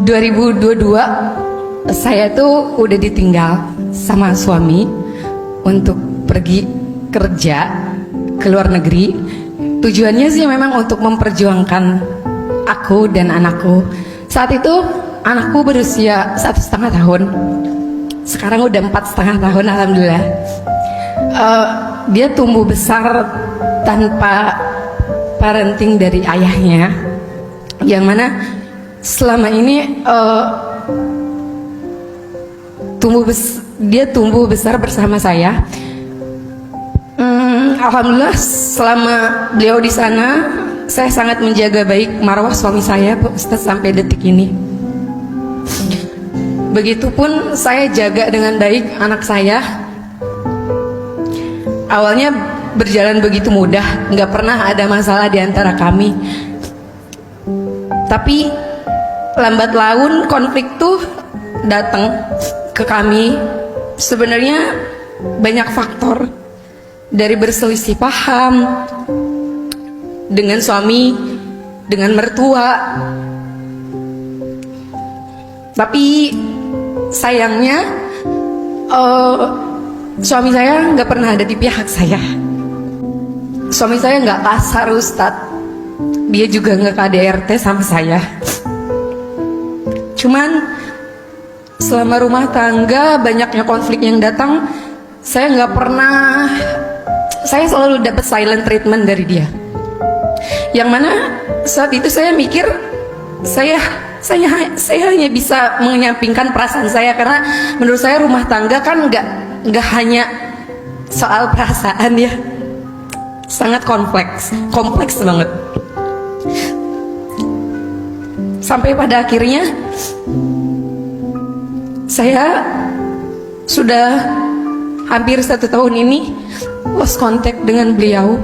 2022 saya tuh udah ditinggal sama suami untuk pergi kerja ke luar negeri. Tujuannya sih memang untuk memperjuangkan aku dan anakku. Saat itu anakku berusia 1,5 tahun. Sekarang udah 4,5 tahun, alhamdulillah. Dia tumbuh besar tanpa parenting dari ayahnya, yang mana selama ini dia tumbuh besar bersama saya. Alhamdulillah selama beliau di sana, saya sangat menjaga baik marwah suami saya, Pak Ustadz, sampai detik ini. Begitupun saya jaga dengan baik anak saya. Awalnya berjalan begitu mudah, nggak pernah ada masalah di antara kami. Tapi lambat laun konflik tuh datang ke kami. Sebenarnya banyak faktor, dari berselisih paham dengan suami, dengan mertua. Tapi sayangnya suami saya nggak pernah ada di pihak saya. Suami saya nggak kasar, Ustadz. Dia juga nggak KDRT sama saya. Cuman selama rumah tangga banyaknya konflik yang datang, saya selalu dapat silent treatment dari dia. Yang mana saat itu saya mikir saya hanya bisa menyampingkan perasaan saya, karena menurut saya rumah tangga kan nggak hanya soal perasaan ya, sangat kompleks banget. Sampai pada akhirnya saya sudah hampir 1 tahun ini lost contact dengan beliau.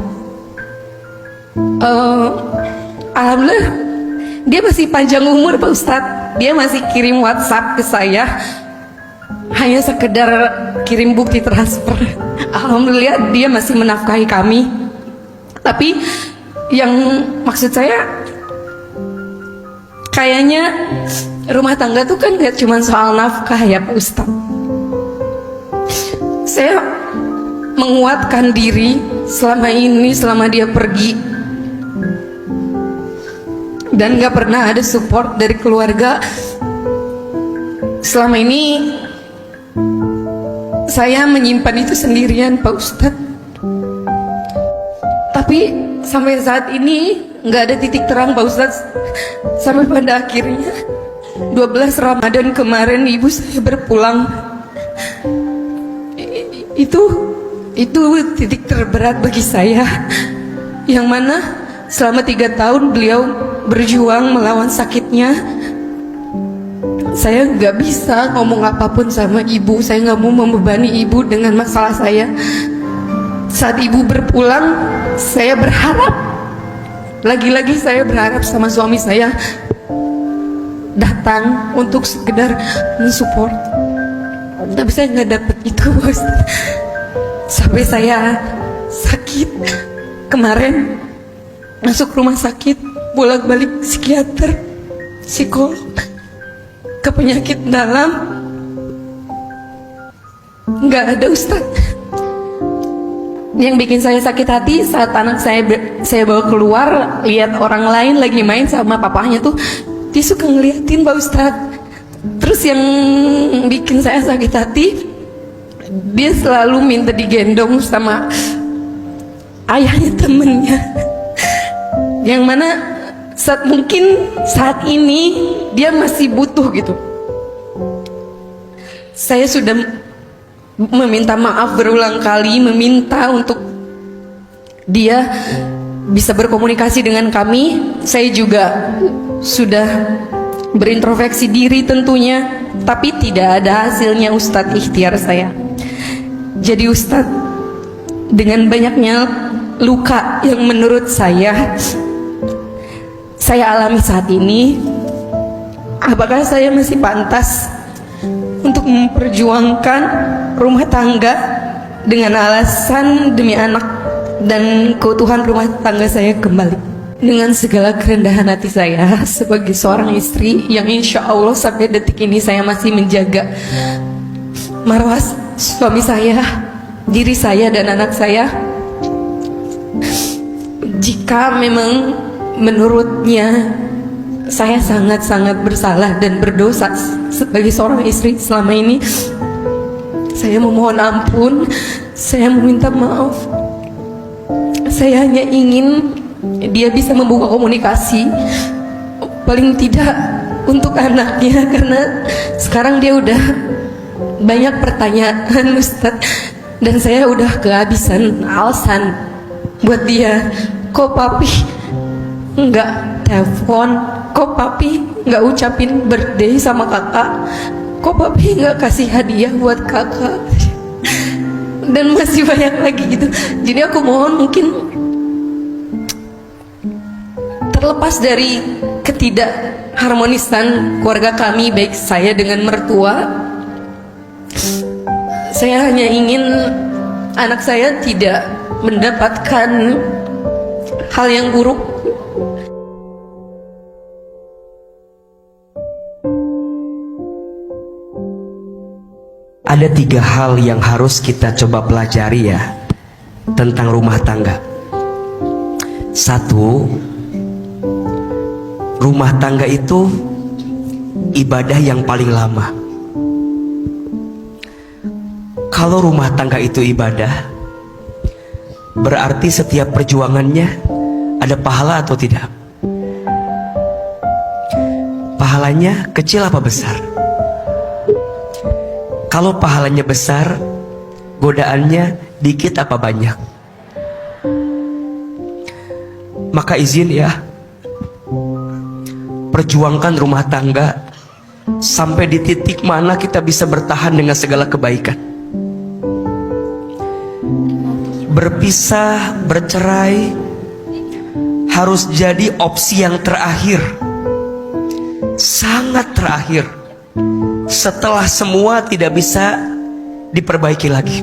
Alhamdulillah dia masih panjang umur, Pak Ustadz. Dia masih kirim WhatsApp ke saya, hanya sekedar kirim bukti transfer. Alhamdulillah dia masih menafkahi kami. Tapi yang maksud saya, kayaknya rumah tangga tuh kan gak cuma soal nafkah ya, Pak Ustadz. Saya menguatkan diri selama ini, selama dia pergi, dan gak pernah ada support dari keluarga. Selama ini saya menyimpan itu sendirian, Pak Ustadz. Tapi sampai saat ini nggak ada titik terang, Pak Ustadz. Sampai pada akhirnya 12 Ramadan kemarin ibu saya berpulang. Itu titik terberat bagi saya, yang mana selama 3 tahun beliau berjuang melawan sakitnya. Saya nggak bisa ngomong apapun sama ibu. Saya nggak mau membebani ibu dengan masalah saya. Saat ibu berpulang, saya berharap, lagi-lagi saya berharap sama suami saya datang untuk sekedar mensupport. Tapi saya nggak dapet itu, bos. Sampai saya sakit kemarin, masuk rumah sakit, bolak-balik psikiater, psikolog, ke penyakit dalam, nggak ada, Ustadz. Yang bikin saya sakit hati saat anak saya bawa keluar, lihat orang lain lagi main sama papahnya tuh, dia suka ngeliatin, Pak Ustadz. Terus yang bikin saya sakit hati, dia selalu minta digendong sama ayahnya temennya, yang mana mungkin saat ini dia masih butuh gitu. Saya sudah meminta maaf berulang kali, meminta untuk dia bisa berkomunikasi dengan kami. Saya juga sudah berintrospeksi diri tentunya, tapi tidak ada hasilnya, Ustadz, ikhtiar saya. Jadi Ustadz, dengan banyaknya luka yang menurut saya alami saat ini, apakah saya masih pantas untuk memperjuangkan rumah tangga dengan alasan demi anak dan keutuhan rumah tangga saya kembali? dengan segala kerendahan hati saya sebagai seorang istri yang insya Allah sampai detik ini saya masih menjaga marwah suami saya, diri saya dan anak saya. Jika memang menurutnya saya sangat-sangat bersalah dan berdosa sebagai seorang istri selama ini, saya memohon ampun, saya meminta maaf. Saya hanya ingin dia bisa membuka komunikasi, paling tidak untuk anaknya, karena sekarang dia udah banyak pertanyaan Ustadz, dan saya udah kehabisan alasan buat dia. Kok papi nggak telepon, kok papi nggak ucapin birthday sama kakak, kok papi nggak kasih hadiah buat kakak, dan masih banyak lagi gitu. Jadi aku mohon, mungkin terlepas dari ketidakharmonisan keluarga kami, baik saya dengan mertua, saya hanya ingin anak saya tidak mendapatkan hal yang buruk. Ada 3 hal yang harus kita coba pelajari ya tentang rumah tangga. 1, rumah tangga itu ibadah yang paling lama. Kalau rumah tangga itu ibadah, berarti setiap perjuangannya ada pahala atau tidak? Pahalanya kecil apa besar? Kalau pahalanya besar, godaannya dikit apa banyak? Maka izin ya, perjuangkan rumah tangga sampai di titik mana kita bisa bertahan dengan segala kebaikan. Berpisah, bercerai harus jadi opsi yang terakhir, sangat terakhir, setelah semua tidak bisa diperbaiki lagi.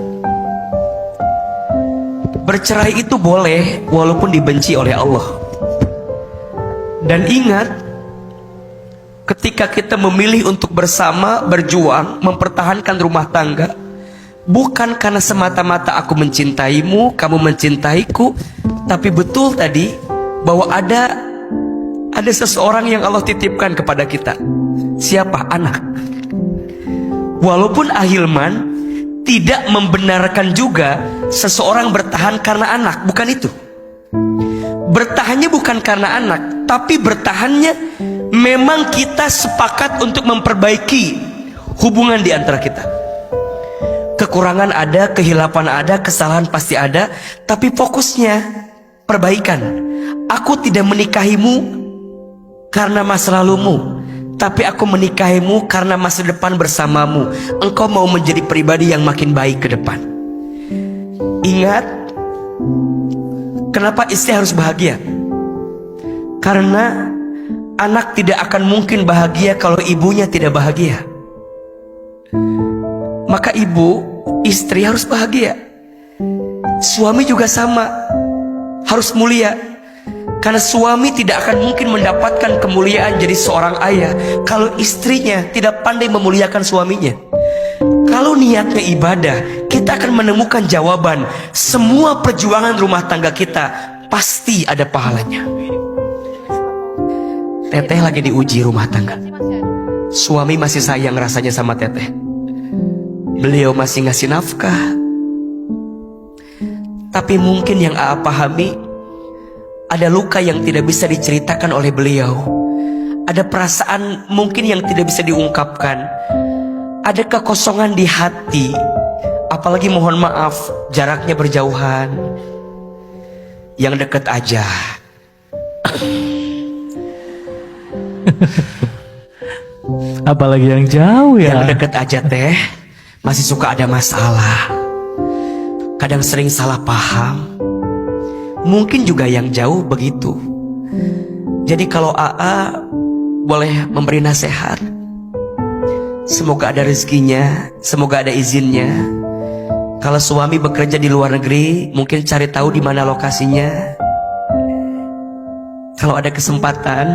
Bercerai itu boleh walaupun dibenci oleh Allah. Dan ingat, ketika kita memilih untuk bersama berjuang mempertahankan rumah tangga, bukan karena semata-mata aku mencintaimu, kamu mencintaiku, tapi betul tadi bahwa ada seseorang yang Allah titipkan kepada kita. Siapa? Anak. Walaupun ahilman tidak membenarkan juga seseorang bertahan karena anak, bukan itu. Bertahannya bukan karena anak, tapi bertahannya memang kita sepakat untuk memperbaiki hubungan di antara kita. Kekurangan ada, kehilapan ada, kesalahan pasti ada, tapi fokusnya perbaikan. Aku tidak menikahimu karena masa lalumu, tapi aku menikahimu karena masa depan bersamamu. Engkau mau menjadi pribadi yang makin baik ke depan. Ingat, kenapa istri harus bahagia? Karena anak tidak akan mungkin bahagia kalau ibunya tidak bahagia. Maka ibu, istri harus bahagia. Suami juga sama, harus mulia. Karena suami tidak akan mungkin mendapatkan kemuliaan jadi seorang ayah kalau istrinya tidak pandai memuliakan suaminya. Kalau niatnya ibadah, kita akan menemukan jawaban. Semua perjuangan rumah tangga kita pasti ada pahalanya. Teteh lagi diuji rumah tangga. Suami masih sayang rasanya sama teteh. Beliau masih ngasih nafkah. Tapi mungkin yang Aa pahami, ada luka yang tidak bisa diceritakan oleh beliau. Ada perasaan mungkin yang tidak bisa diungkapkan. Ada kekosongan di hati. Apalagi mohon maaf, jaraknya berjauhan. Yang dekat aja. Apalagi yang jauh ya. Yang dekat aja teh masih suka ada masalah. Kadang sering salah paham. Mungkin juga yang jauh begitu. Jadi kalau AA boleh memberi nasihat, semoga ada rezekinya, semoga ada izinnya. Kalau suami bekerja di luar negeri, mungkin cari tahu di mana lokasinya. Kalau ada kesempatan,